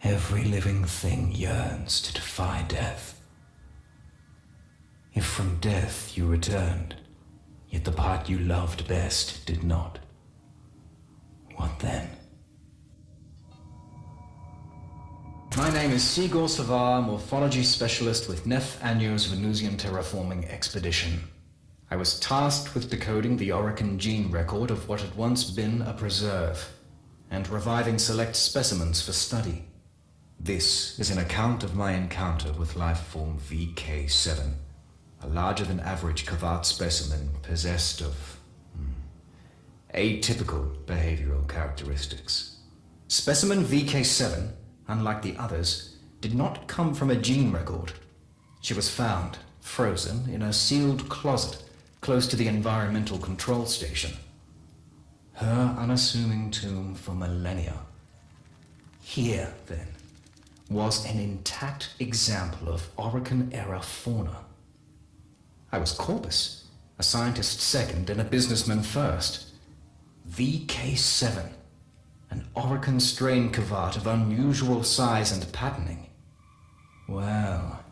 Every living thing yearns to defy death. If from death you returned, yet the part you loved best did not, what then? My name is Sigurd Savar, morphology specialist with Nef Anyo's Venusian terraforming expedition. I was tasked with decoding the Oricon gene record of what had once been a preserve, and reviving select specimens for study. This is an account of my encounter with lifeform VK7, a larger-than-average Kvat specimen possessed of atypical behavioral characteristics. Specimen VK7, unlike the others, did not come from a gene record. She was found, frozen, in a sealed closet close to the environmental control station. Her unassuming tomb for millennia. Here, then, was an intact example of Oricon-era fauna. I was Corpus, a scientist second and a businessman first. VK7, an Oricon strain Kvat of unusual size and patterning. Well,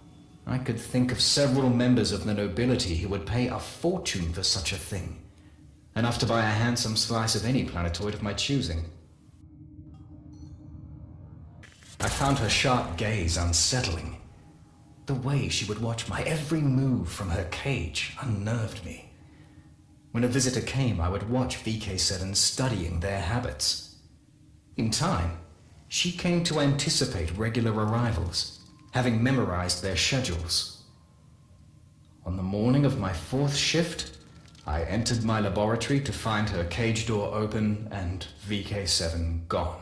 I could think of several members of the nobility who would pay a fortune for such a thing. Enough to buy a handsome slice of any planetoid of my choosing. I found her sharp gaze unsettling. The way she would watch my every move from her cage unnerved me. When a visitor came, I would watch VK7 studying their habits. In time, she came to anticipate regular arrivals, having memorized their schedules. On the morning of my 4th shift, I entered my laboratory to find her cage door open and VK7 gone.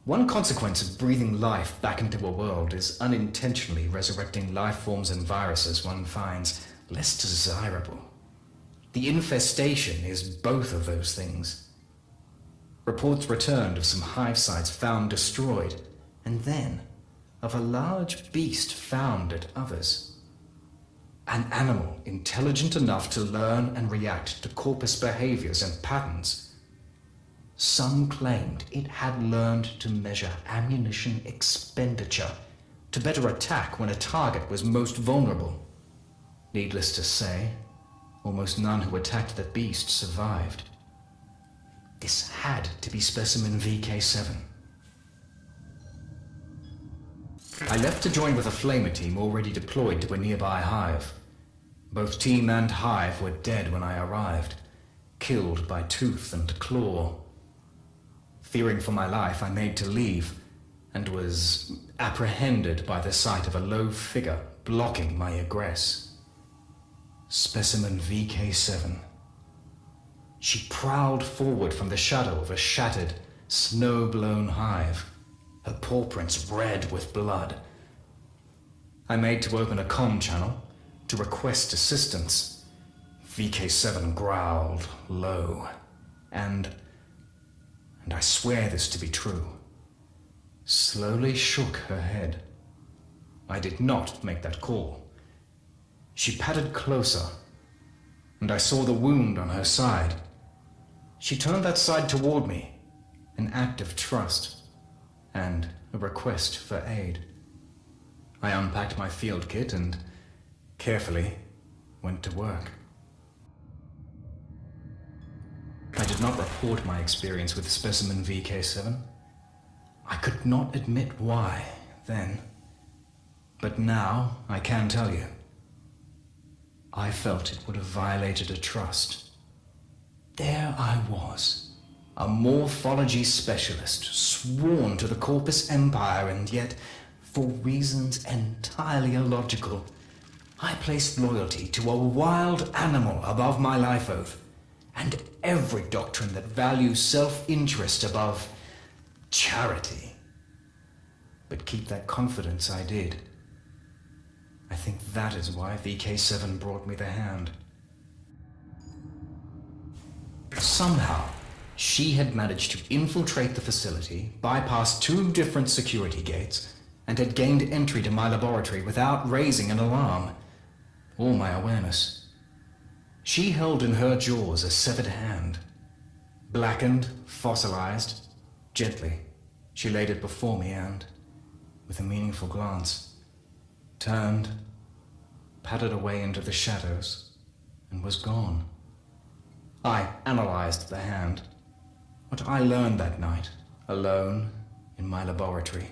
One consequence of breathing life back into a world is unintentionally resurrecting life forms and viruses one finds less desirable. The infestation is both of those things. Reports returned of some hive sites found destroyed, and then of a large beast found at others. An animal intelligent enough to learn and react to Corpus behaviors and patterns. Some claimed it had learned to measure ammunition expenditure to better attack when a target was most vulnerable. Needless to say, almost none who attacked the beast survived. This had to be specimen VK7. I left to join with a flamer team already deployed to a nearby hive. Both team and hive were dead when I arrived, killed by tooth and claw. Fearing for my life, I made to leave, and was apprehended by the sight of a low figure blocking my egress. Specimen VK7. She prowled forward from the shadow of a shattered, snow-blown hive, her paw prints red with blood. I made to open a comm channel to request assistance. VK7 growled low, and I swear this to be true, slowly shook her head. I did not make that call. She padded closer, and I saw the wound on her side. She turned that side toward me, an act of trust, and a request for aid. I unpacked my field kit and, carefully, went to work. I did not report my experience with specimen VK7. I could not admit why then, but now I can tell you. I felt it would have violated a trust. There I was, a morphology specialist, sworn to the Corpus Empire, and yet, for reasons entirely illogical, I placed loyalty to a wild animal above my life oath, and every doctrine that values self-interest above charity. But keep that confidence I did. I think that is why VK7 brought me the hand. Somehow, she had managed to infiltrate the facility, bypass 2 different security gates, and had gained entry to my laboratory without raising an alarm, or my awareness. She held in her jaws a severed hand, blackened, fossilized, gently, She laid it before me and, with a meaningful glance, turned, padded away into the shadows, and was gone. I analyzed the hand. What I learned that night, alone in my laboratory,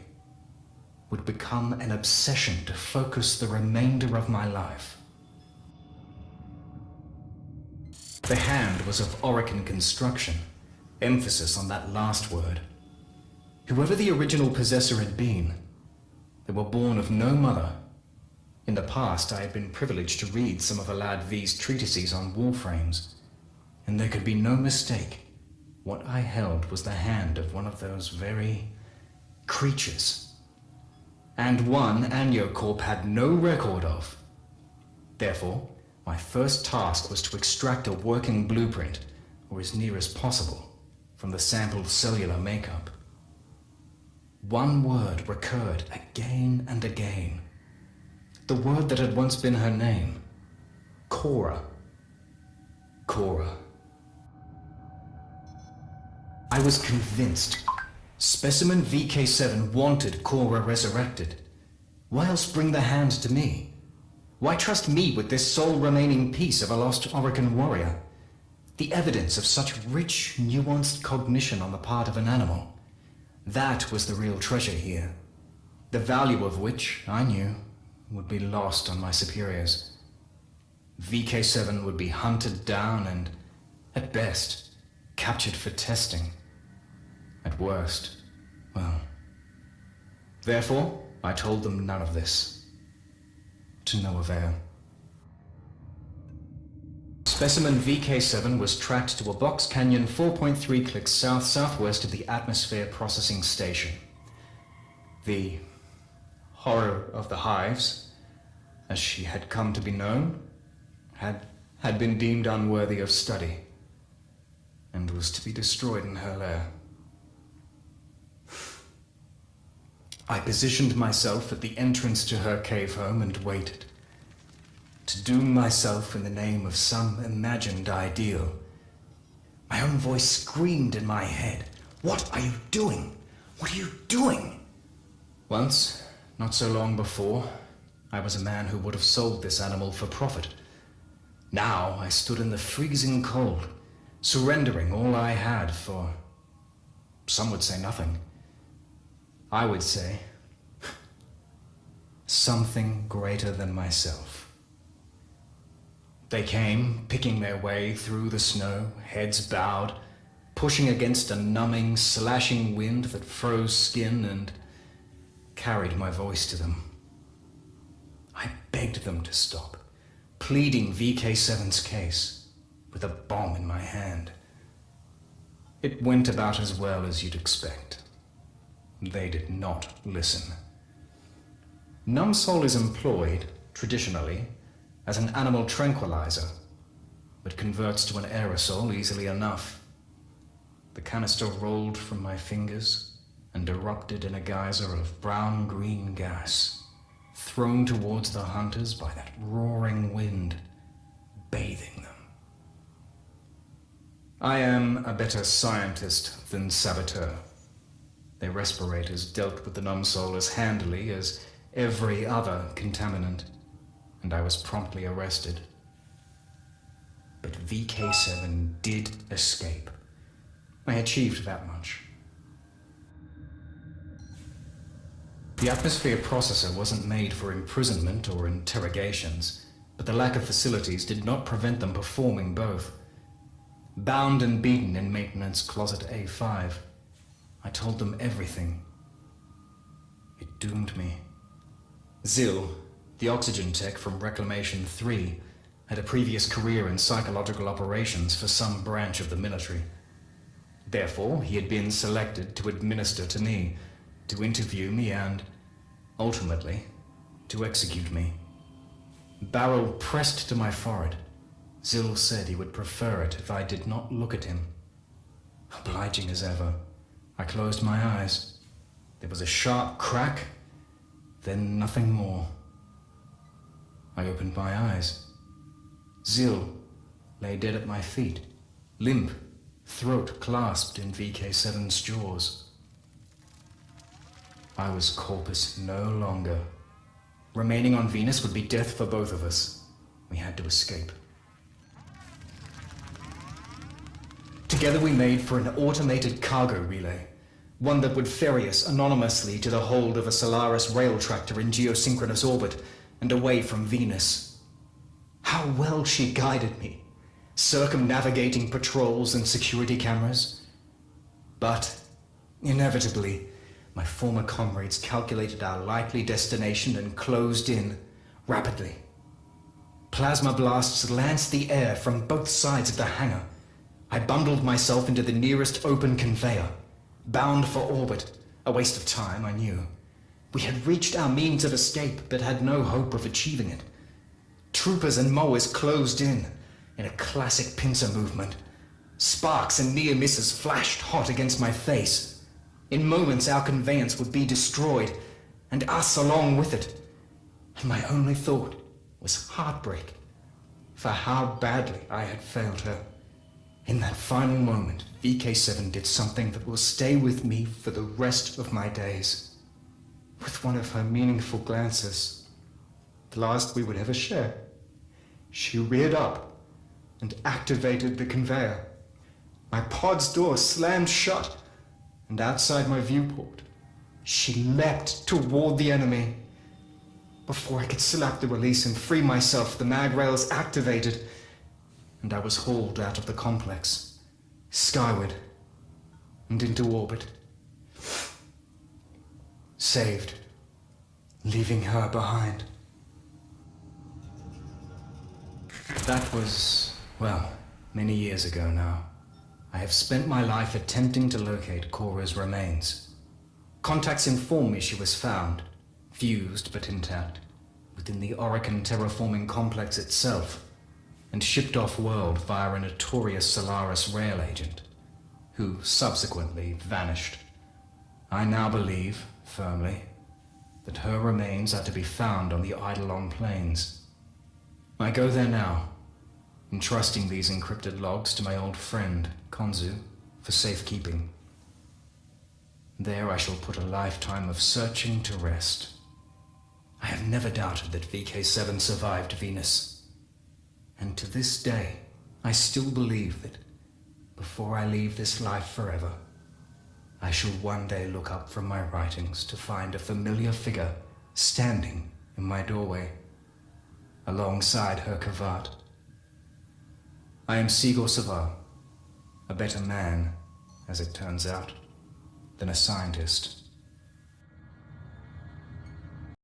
would become an obsession to focus the remainder of my life. The hand was of Oricon construction, emphasis on that last word. Whoever the original possessor had been, they were born of no mother. In the past, I had been privileged to read some of Alad V's treatises on Warframes, and there could be no mistake. What I held was the hand of one of those very creatures, and one Aniocorp had no record of. Therefore, my first task was to extract a working blueprint, or as near as possible, from the sampled cellular makeup. One word recurred again and again. The word that had once been her name. Khora. Khora. I was convinced. Specimen VK7 wanted Khora resurrected. Why else bring the hand to me? Why trust me with this sole remaining piece of a lost Oricon warrior? The evidence of such rich, nuanced cognition on the part of an animal. That was the real treasure here. The value of which, I knew, would be lost on my superiors. VK7 would be hunted down and, at best, captured for testing. At worst, well. Therefore, I told them none of this. To no avail. Specimen VK7 was tracked to a box canyon 4.3 clicks south-southwest of the atmosphere processing station. The horror of the hives, as she had come to be known, had been deemed unworthy of study, and was to be destroyed in her lair. I positioned myself at the entrance to her cave home and waited, to doom myself in the name of some imagined ideal. My own voice screamed in my head, "What are you doing? What are you doing?" Once, not so long before, I was a man who would have sold this animal for profit. Now I stood in the freezing cold, surrendering all I had for, some would say nothing. I would say, something greater than myself. They came, picking their way through the snow, heads bowed, pushing against a numbing, slashing wind that froze skin and carried my voice to them. I begged them to stop, pleading VK7's case, with a bomb in my hand. It went about as well as you'd expect. They did not listen. Numsol is employed, traditionally, as an animal tranquilizer, but converts to an aerosol easily enough. The canister rolled from my fingers and erupted in a geyser of brown-green gas, thrown towards the hunters by that roaring wind, bathing them. I am a better scientist than saboteur. Their respirators dealt with the Numsol as handily as every other contaminant, and I was promptly arrested. But VK7 did escape. I achieved that much. The atmosphere processor wasn't made for imprisonment or interrogations, but the lack of facilities did not prevent them performing both. Bound and beaten in maintenance closet A5, I told them everything. It doomed me. Zil, the oxygen tech from Reclamation 3, had a previous career in psychological operations for some branch of the military. Therefore, he had been selected to administer to me, to interview me and, ultimately, to execute me. Barrel pressed to my forehead, Zil said he would prefer it if I did not look at him. Obliging as ever, I closed my eyes. There was a sharp crack, then nothing more. I opened my eyes. Zil lay dead at my feet, limp, throat clasped in VK7's jaws. I was corpus no longer. Remaining on Venus would be death for both of us. We had to escape. Together we made for an automated cargo relay, one that would ferry us anonymously to the hold of a Solaris rail tractor in geosynchronous orbit and away from Venus. How well she guided me, circumnavigating patrols and security cameras. But, inevitably, my former comrades calculated our likely destination and closed in rapidly. Plasma blasts lanced the air from both sides of the hangar. I bundled myself into the nearest open conveyor, bound for orbit. A waste of time, I knew. We had reached our means of escape, but had no hope of achieving it. Troopers and mowers closed in a classic pincer movement. Sparks and near misses flashed hot against my face. In moments, our conveyance would be destroyed, and us along with it. And my only thought was heartbreak for how badly I had failed her. In that final moment, VK7 did something that will stay with me for the rest of my days. With one of her meaningful glances, the last we would ever share, she reared up and activated the conveyor. My pod's door slammed shut, and outside my viewport, she leapt toward the enemy. Before I could slap the release and free myself, the mag rails activated, and I was hauled out of the complex, skyward, and into orbit. Saved, leaving her behind. That was, well, many years ago now. I have spent my life attempting to locate Khora's remains. Contacts inform me she was found, fused but intact, within the Oricon terraforming complex itself, and shipped off-world via a notorious Solaris rail agent, who subsequently vanished. I now believe, firmly, that her remains are to be found on the Eidolon Plains. I go there now, entrusting these encrypted logs to my old friend, Konzu, for safekeeping. There I shall put a lifetime of searching to rest. I have never doubted that VK7 survived Venus. And to this day, I still believe that, before I leave this life forever, I shall one day look up from my writings to find a familiar figure standing in my doorway, alongside her Kavat. I am Sigor Savar, a better man, as it turns out, than a scientist.